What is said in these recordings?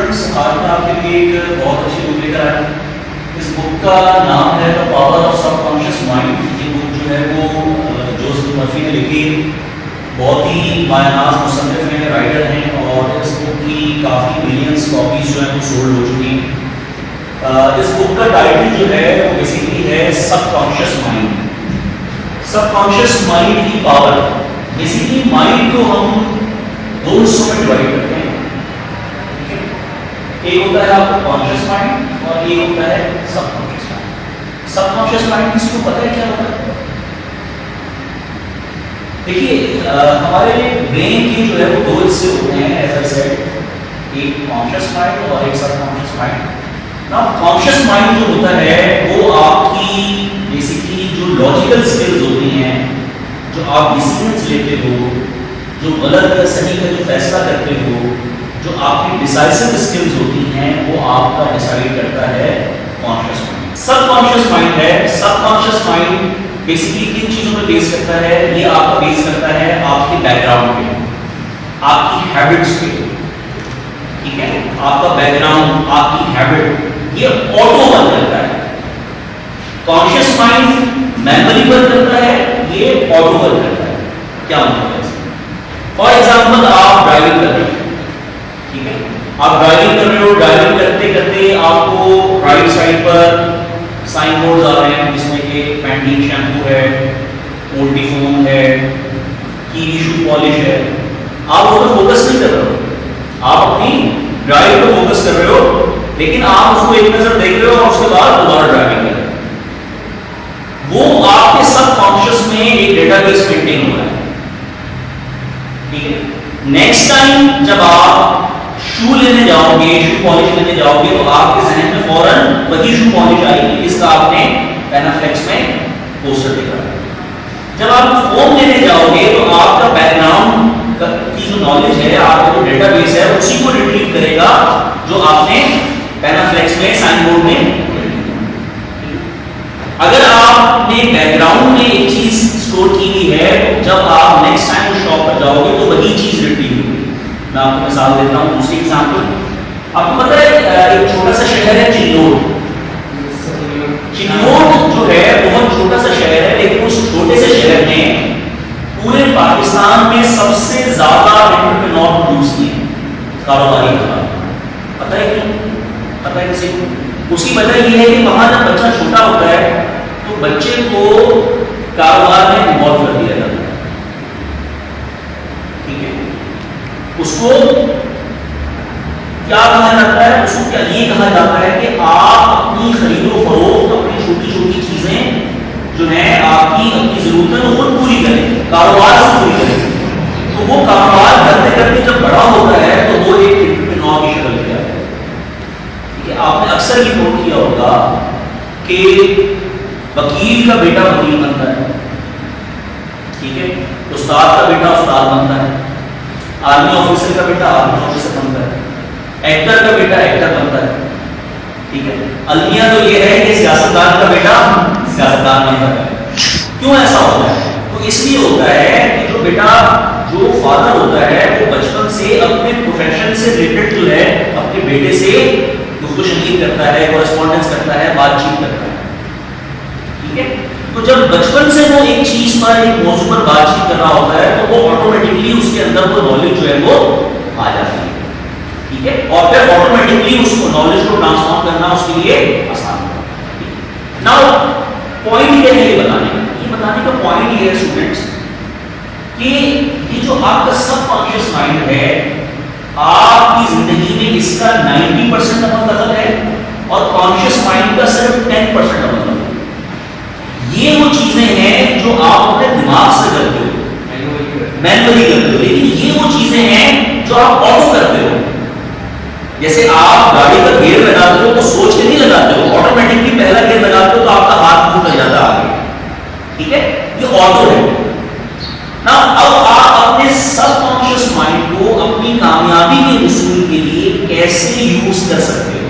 Students, आज मैं आपके लिए एक बहुत अच्छी बुक लेकर आया हूँ। इस बुक का नाम है the power of subconscious mind. ये बुक जो है वो जोसेफ मर्फी ने लिखी, बहुत ही बायनाज मुसन्निफ हैं, राइटर हैं, और इस बुक की काफ़ी मिलियंस कॉपीज जो है वो सोल्ड हो चुकी हैं। इस बुक का टाइटल जो है वो बेसिकली है सबकॉन्शियस माइंड। सबकॉन्शियस माइंड की पावर। बेसिकली माइंड को हम दो हिस्सों में डिवाइड करते हैं। एक होता है आपका कॉन्शियस माइंड और एक होता है सबकॉन्शियस माइंड। सबकॉन्शियस माइंड किसको पता है क्या होता है? देखिए, हमारे ब्रेन के जो है वो दो हिस्से होते हैं, एज आई सेड, एक कॉन्शियस माइंड और एक subconscious mind. Now conscious mind जो होता है वो आपकी बेसिकली जो लॉजिकल स्किल्स होती हैं, जो आप डिसीजंस लेते हो, जो गलत या सही का जो फैसला करते हो, जो आपकी डिसाइसिव स्किल्स होती हैं, वो आपका डिसाइड करता है कॉन्शियस माइंड। सबकॉन्शियस माइंड है, सबकॉन्शियस माइंड बेसिकली किन चीजों पे बेस करता है? ये आपका बेस करता है आपके बैकग्राउंड पे, आपकी हैबिट्स पे, ठीक है? आपका बैकग्राउंड, आपकी हैबिट, ये ऑटो वर्क करता है। कॉन्शियस माइंड मेमोरी वर्क करता है, ये ऑटो वर्क करता है। क्या मतलब है? फॉर एग्जाम्पल, आप ड्राइविंग कर रहे हो, ठीक है? आप ड्राइविंग कर रहे हो, ड्राइविंग करते करते आपको राइट साइड पर साइन बोर्ड्स आ रहे हैं जिसमें कि पैंटीन शैम्पू है, मोल्टी फोम है, कीवी शू पॉलिश है। आप उस पर फोकस नहीं कर रहे हो, आप अपनी ड्राइव पर फोकस कर रहे हो, लेकिन आप उसको एक नजर देख रहे हो और उसके बाद दोबारा ड्राइविंग कर रहे हो। वो आपके सबकॉन्शियस में एक डेटाबेस मेंटेन हो रहा है, ठीक है? नेक्स्ट टाइम जब आप शू लेने जाओगे, शू पॉलिश लेने जाओगे, तो आपके जहन में फौरन वही शू पॉलिश आएगी जिसका आपने पैनाफ्लेक्स में पोस्टर देखा। जब आप फोम लेने जाओगे तो आपका बैकग्राउंड की जो नॉलेज है, आपका जो डेटाबेस है, उसी को रिट्रीव करेगा जो आपने पैनाफ्लेक्स में साइन बोर्ड में। अगर आपने बैकग्राउंड में एक चीज स्टोर की हुई है, तो जब आप नेक्स्ट टाइम उस शॉप पर जाओगे तो वही चीज रिट्रीव होगी। मैं आपको मिसाल देता हूँ, दूसरी एग्जाम्पल। आपको पता है एक छोटा सा शहर है चिल्लोड। चिल्लोड जो है बहुत छोटा सा शहर है, लेकिन उस छोटे से शहर में पूरे पाकिस्तान में सबसे ज्यादा एंटरप्रेन्योर प्रोड्यूस किए, कारोबारी का। पता है क्यों? पता है किसी को? उसकी वजह यह है कि वहां जब बच्चा छोटा होता है तो बच्चे को कारोबार में इन्वॉल्व कर दिया जाता है, ठीक है? उसको क्या कहा जाता है? उसको क्या ये कहा जाता है कि आप अपनी खरीदो फरोख्त, अपनी छोटी छोटी चीजें जो है आपकी अपनी जरूरतें वो खुद पूरी करें, कारोबार से पूरी करें। तो वो कारोबार करते करते जब बड़ा होता है तो वो एक एंटरप्रेन्योर की शक्ल ले जाता है, ठीक है? आपने अक्सर ये नोट किया होगा कि वकील का बेटा वकील बनता है, ठीक है? उस्ताद का बेटा उस्ताद बनता है, आर्मी ऑफिसर का बेटा आर्मी ऑफिसर बनता है, एक्टर का बेटा एक्टर बनता है, ठीक है? अलमिया तो ये है कि सियासतदान का बेटा सियासतदान बनता है। क्यों ऐसा होता है? तो इसलिए होता है कि जो बेटा, जो फादर होता है, वो बचपन से अपने प्रोफेशन से रिलेटेड जो है अपने बेटे से गुफ्तगू करता है, कॉरेस्पॉन्डेंस करता है, बातचीत करता है, ठीक है? तो जब बचपन से वो एक चीज पर, एक मौजू पर बातचीत कर रहा होता है, तो वो ऑटोमेटिकली उसके अंदर वो नॉलेज जो है वो आ जाती है, ठीक है? और फिर ऑटोमेटिकली उसको नॉलेज को ट्रांसफॉर्म करना उसके लिए आसान होता है। नाउ पॉइंट ये है, ये बताने का पॉइंट ये है स्टूडेंट्स कि ये जो आपका सबकॉन्शियस माइंड है, आपकी जिंदगी में इसका 90% अमल दखल है और कॉन्शियस माइंड का सिर्फ 10% अमल दखल है। ये वो चीजें हैं जो आप अपने दिमाग से करते हो, मैनुअली करते हो, लेकिन ये वो चीजें हैं जो आप ऑटो करते हो। जैसे आप गाड़ी का गियर लगाते हो तो सोच के नहीं लगाते हो, ऑटोमेटिकली पहला गियर लगाते हो तो आपका हाथ मुंह कर जाता है आगे, ठीक है? ये ऑटो है ना। अब आप अपने सबकॉन्शियस माइंड को अपनी कामयाबी के उसूल के लिए कैसे यूज कर सकते हो,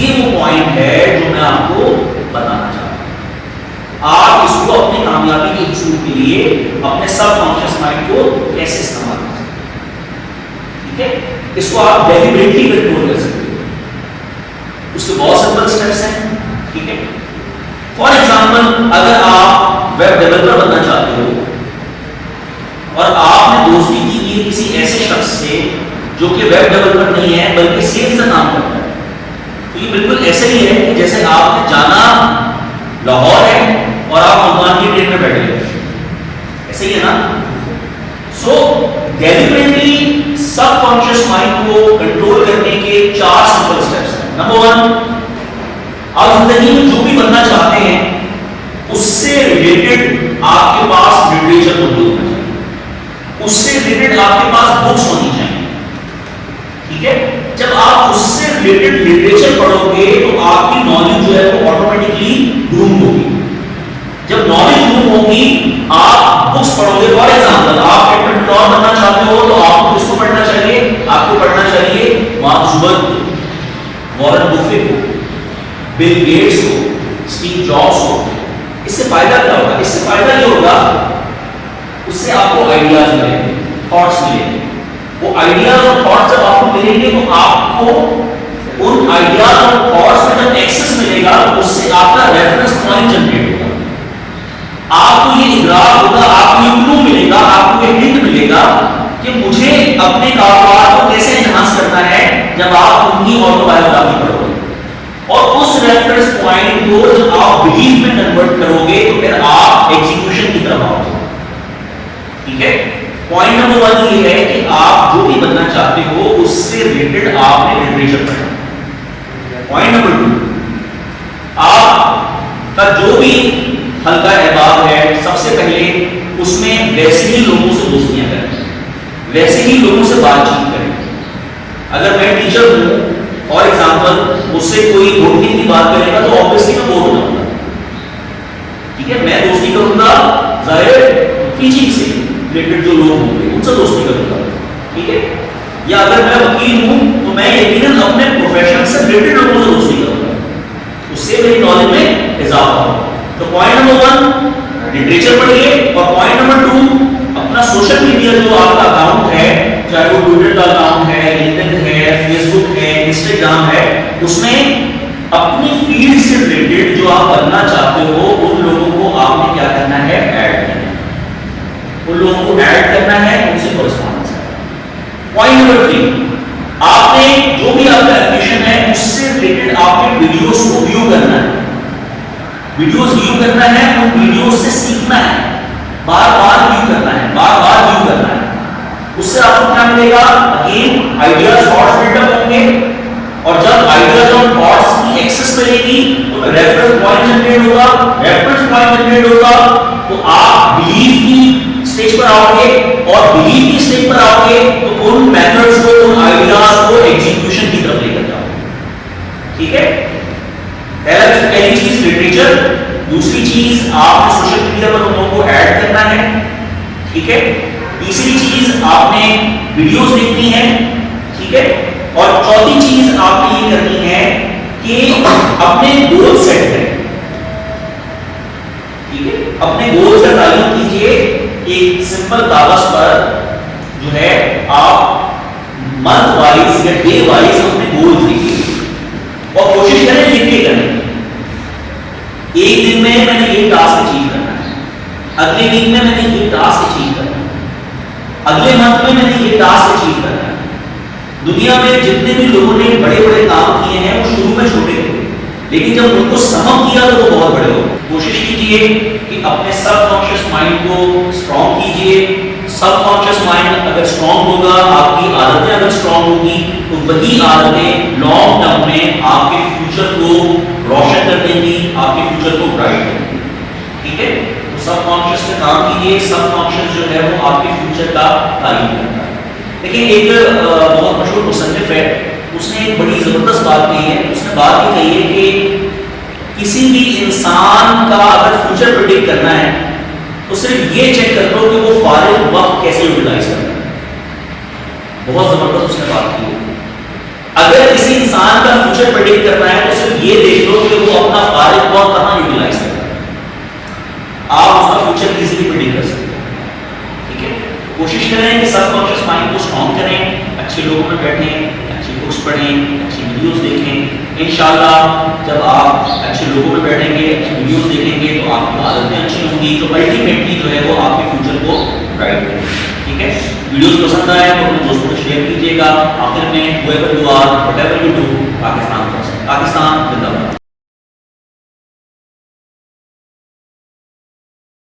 ये वो पॉइंट है जो मैं आपको बताना चाहता हूं। आप इसको अपनी कामयाबी के उसूल के लिए अपने सबकॉन्शियस माइंड को कैसे इस्तेमाल कर सकते हैं, ठीक है? इसको आप डेलिबरेटली कंट्रोल कर सकते हो। उसके बहुत सिंपल स्टेप्स हैं, ठीक है। फॉर एग्जाम्पल, अगर आप वेब डेवलपर बनना चाहते हो और आपने दोस्ती की है किसी ऐसे शख्स से जो कि वेब डेवलपर नहीं है बल्कि सेल्स का काम करता है, तो ये बिल्कुल ऐसे ही है कि जैसे आपने जाना लाहौर है और आप मुल्तान की ट्रेन में बैठे हो, ऐसे ही है ना। सो डेलिबरेटली सबकॉन्शियस माइंड को कंट्रोल करने के 4 सिंपल स्टेप्स हैं। नंबर 1, आप जिंदगी में जो भी बनना चाहते हैं उससे रिलेटेड आपके पास लिटरेचर मौजूद होना चाहिए, उससे रिलेटेड आपके पास बुक्स होनी चाहिए, ठीक है। जब आप उससे रिलेटेड लिटरेचर पढ़ोगे तो आपकी नॉलेज जो है वो ऑटोमेटिकली ग्रूम होगी। जब नॉलेज ग्रूम होगी, आप बुक्स पढ़ोगे। फॉर एग्जांपल, आप एंटरप्रेन्योर बनना चाहते हो तो आपको किसको पढ़ना चाहिए? आपको पढ़ना चाहिए मार्क जुकरबर्ग को, वॉरेन बफेट को, बिल गेट्स को, स्टीव जॉब्स को। इससे फायदा क्या होगा? इससे फायदा ये होगा, उससे आपको आइडियाज मिलेंगे, थॉट्स मिलेंगे। वो आइडियाज और थॉट्स जब आपको मिलेंगे तो आपको उन आइडियाज और थॉट्स में जब एक्सेस मिलेगा उससे आपका रेफरेंस पॉइंट जनरेट होगा, आपको ये इदराक होगा, आपको ये क्लू मिलेगा, आपको ये हिंट मिलेगा कि मुझे अपने कारोबार को कैसे एनहांस करना है जब आप उनकी ऑटोबायोग्राफी पढ़ोगे। और उस रेफरेंस पॉइंट को जब आप बिलीफ में कन्वर्ट करोगे तो फिर आप एग्जीक्यूशन की तरफ आओगे, ठीक है। पॉइंट नंबर 1 ये है कि आप जो भी बनना चाहते हो उससे रिलेटेड आपने लिटरेचर पढ़ना। पॉइंट नंबर 2, आपका जो भी हल्का अहबाब है सबसे पहले उसमें वैसे ही लोगों से दोस्तियां करें, वैसे ही लोगों से बातचीत करें। अगर मैं टीचर हूं, फॉर एग्जाम्पल, मुझसे कोई घोटने की बात करेगा तो ऑब्वियसली मैं बोर हो जाऊंगा, ठीक है। मैं दोस्ती करूंगा जाहिर टीचिंग से रिलेटेड जो लोग होंगे उनसे दोस्ती करूंगा, ठीक है। या अगर मैं वकील हूं तो मैं यकीनन अपने प्रोफेशन से रिलेटेड लोगों से दोस्ती करूंगा, उससे मेरी नॉलेज में इजाफा होगा। तो पॉइंट नंबर 1 लिटरेचर पढ़िए, और पॉइंट नंबर 2 अपना सोशल मीडिया जो आपका अकाउंट है, चाहे वो ट्विटर का अकाउंट है, लिंक्डइन है, फेसबुक है, इंस्टाग्राम है, उसमें अपनी फील्ड से रिलेटेड जो आप बनना चाहते हो उन लोगों को आपने क्या करना है? ऐड करना है। उन लोगों को ऐड करना है, उनसे कॉरेस्पॉन्डेंस करना। पॉइंट नंबर 3, आपने जो भी आपका एप्लीकेशन है उससे रिलेटेड आपने वीडियोस को व्यू करना है, वीडियोस व्यू करना है, उन वीडियोस से सीखना है, बार-बार व्यू करना है, बार-बार व्यू करना है। उससे आपको क्या मिलेगा? अगेन आइडियाज, थॉट्स बिल्डअप होंगे, और जब आइडियाज और थॉट्स की एक्सेस मिलेगी तो रेफरेंस पॉइंट जनरेट होगा, रेफरेंस पॉइंट जनरेट होगा तो आप बिलीफ की स्टेज पर आओगे, और बिलीफ की स्टेज पर आओगे तो उन मेथड्स को, उन आइडियाज को एग्जीक्यूशन की तरफ लेकर जाओगे, ठीक है। पहली चीज लिटरेचर, दूसरी चीज आपने सोशल मीडिया पर लोगों को ऐड करना है, ठीक है। तीसरी चीज आपने वीडियोस देखनी है, ठीक है। और चौथी चीज आपने ये करनी है कि अपने गोल सेट करें, ठीक है। अपने गोल का तालीम कीजिए, एक सिंपल कागज पर जो है आप मंथ वाइज या डे वाइज अपने गोल लिखिए और कोशिश करें लिख के करने। एक दिन में मैंने ये टास्क अचीव करना है, अगले वीक में मैंने ये टास्क अचीव करना है, अगले मंथ में मैंने ये टास्क अचीव करना है। दुनिया में जितने भी लोगों ने बड़े-बड़े काम किए हैं वो शुरू में छोटे थे, लेकिन जब उनको समझ किया तो वो बहुत बड़े हो गए। कोशिश कीजिए कि अपने सबकॉन्शियस माइंड को स्ट्रॉन्ग कीजिए। सबकॉन्शियस माइंड अगर स्ट्रॉन्ग होगा, आपकी आदतें अगर स्ट्रॉन्ग होगी तो वही आदतें लॉन्ग टर्म में आपके फ्यूचर को रोशन कर देंगी, आपके फ्यूचर को ब्राइट कर देंगी, ठीक है। तो सबकॉन्शियस पे काम कीजिए, सबकॉन्शियस जो है वो आपके फ्यूचर का तालीम करता है। देखिए, एक बहुत मशहूर मुसन्निफ है, उसने एक बड़ी जबरदस्त बात कही है। उसने बात ये कही है कि किसी भी इंसान का अगर फ्यूचर प्रेडिक्ट करना है तो सिर्फ ये चेक कर लो कि वो फारिग वक्त कैसे यूटिलाइज करता है। बहुत जबरदस्त उसने बात की है। अगर किसी इंसान का फ्यूचर प्रेडिक्ट करना है तो सिर्फ ये देख लो कि वो अपना फारिग वक्त कहां यूटिलाइज करता है, आप उसका फ्यूचर इजीली प्रेडिक्ट कर सकते हैं, ठीक है। कोशिश करें कि सबकॉन्शियस माइंड को स्ट्रॉन्ग करें, अच्छे लोगों में बैठें, अच्छी बुक्स पढ़ें, अच्छी वीडियोस देखें। इंशाल्लाह जब आप अच्छे लोगों में बैठेंगे, अच्छी वीडियोस देखेंगे तो आपकी आदतें अच्छी होंगी, जो अल्टीमेटली जो है वो आपके फ्यूचर को ब्राइट करेगी। ठीक है, वीडियोस पसंद आए तो अपने दोस्तों को शेयर कीजिएगा। आखिर में whoever you are, whatever you do, Pakistan